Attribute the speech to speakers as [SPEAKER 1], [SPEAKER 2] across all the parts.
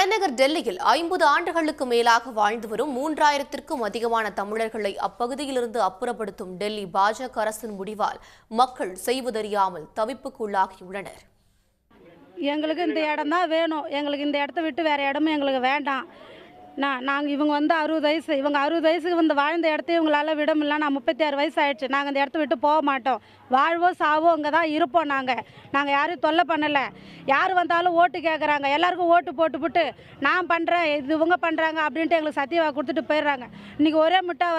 [SPEAKER 1] தலைநகர் டெல்லியில் 50 ஆண்டுகளுக்கு மேலாக வாழ்ந்து வரும் 3000த்திற்கும் அதிகமான தமிழர்களை அப்பகுதியிலிருந்து அப்புறப்படுத்தும் டெல்லி பாஜக அரசின் முடிவால் மக்கள் செய்வதறியாமல் தவிப்புக்குள்ளாகியுள்ளனர்.
[SPEAKER 2] எங்களுக்கு இந்த இடம் தான் வேணும், எங்களுக்கு இந்த இடத்த விட்டு வேறு இடமும் எங்களுக்கு வேண்டாம். நாங்கள் இவங்க 60 வயசு, இவங்க 60 வயசுக்கு வாழ்ந்த இடத்தையும் இவங்களால விட முடியல. நான் 36 வயசு ஆயிடுச்சு. நாங்கள் இந்த இடத்த விட்டு போக மாட்டோம். வாழ்வோ சாவோ அங்கே தான் இருப்போம். நாங்கள் யாரையும் தொல்லை பண்ணலை. யார் வந்தாலும் ஓட்டு கேட்குறாங்க. எல்லாருக்கும் ஓட்டு போட்டு நான் பண்ணுறேன், இது இவங்க பண்ணுறாங்க அப்படின்ட்டு எங்களுக்கு சத்தியவாக்கு கொடுத்துட்டு போயிடுறாங்க. இன்றைக்கி ஒரே முட்டா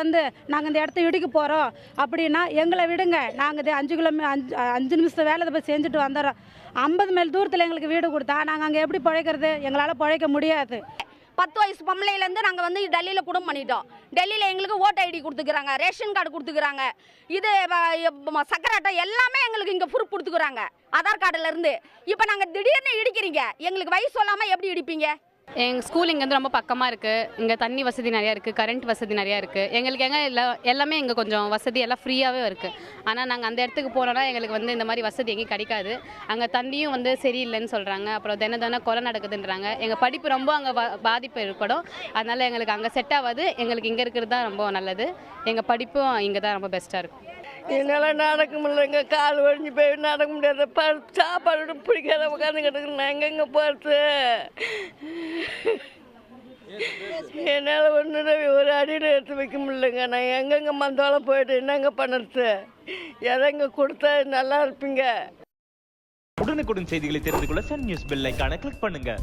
[SPEAKER 2] நாங்கள் இந்த இடத்த இடிக்க போகிறோம் அப்படின்னா எங்களை விடுங்க. நாங்கள் இது 5 நிமிஷம் வேலை போய் செஞ்சுட்டு வந்துடுறோம். 50 மைல் தூரத்தில் எங்களுக்கு வீடு கொடுத்தா நாங்கள் அங்கே எப்படி பிழைக்கிறது? எங்களால் பிழைக்க முடியாது.
[SPEAKER 3] 10 வயசு பொம்பளையிலேருந்து நாங்கள் டெல்லியில் குடும்பம் பண்ணிட்டோம். டெல்லியில் எங்களுக்கு ஓட்டு ஐடி கொடுத்துக்கிறாங்க, ரேஷன் கார்டு கொடுத்துக்கிறாங்க, இது சக்கரை அட்டை எல்லாமே எங்களுக்கு இங்கே ப்ரூஃப் கொடுத்துக்கிறாங்க, ஆதார் கார்டுலேருந்து. இப்போ நாங்கள் திடீர்னு இடிக்கிறீங்க, எங்களுக்கு வயசு சொல்லாமல் எப்படி இடிப்பீங்க?
[SPEAKER 4] எங்கள் ஸ்கூல் இங்கேருந்து ரொம்ப பக்கமாக இருக்குது. இங்கே தண்ணி வசதி நிறையா இருக்குது, கரண்ட் வசதி நிறையா இருக்குது. எங்களுக்கு எல்லாமே இங்கே கொஞ்சம் வசதி எல்லாம் ஃப்ரீயாகவே இருக்குது. ஆனால் நாங்கள் அந்த இடத்துக்கு போனோன்னா எங்களுக்கு இந்த மாதிரி வசதி எங்கேயும் கிடைக்காது. அங்கே தண்ணியும் சரியில்லைன்னு சொல்கிறாங்க. அப்புறம் தினம் கொலை நடக்குதுன்றாங்க. எங்கள் படிப்பு ரொம்ப அங்கே பாதிப்பு ஏற்படும். அதனால் எங்களுக்கு அங்கே செட் ஆகாது. எங்களுக்கு இங்கே இருக்கிறது தான் ரொம்ப நல்லது. எங்கள் படிப்பும் இங்கே தான் ரொம்ப பெஸ்ட்டாக இருக்கும்.
[SPEAKER 5] என்னால் நடக்க முடியலைங்க, கால் ஒழிஞ்சு போய் நடக்க முடியாது. சாப்பாடு பிடிக்காத உட்காந்து கிடக்குறேன். எங்கெங்கே போகிறது? என்னால் ஒரு அடியில் எடுத்து வைக்க முடியலைங்க. நான் எங்கெங்கே மந்தோളം போயிட்டு என்னங்க பண்ணுறது? எதங்க கொடுத்தா நல்லா இருப்பீங்க.
[SPEAKER 6] உடனுக்குடன் செய்திகளை தெரிந்து கொள்ள சன் நியூஸ் பெல் ஐகானை கிளிக் பண்ணுங்க.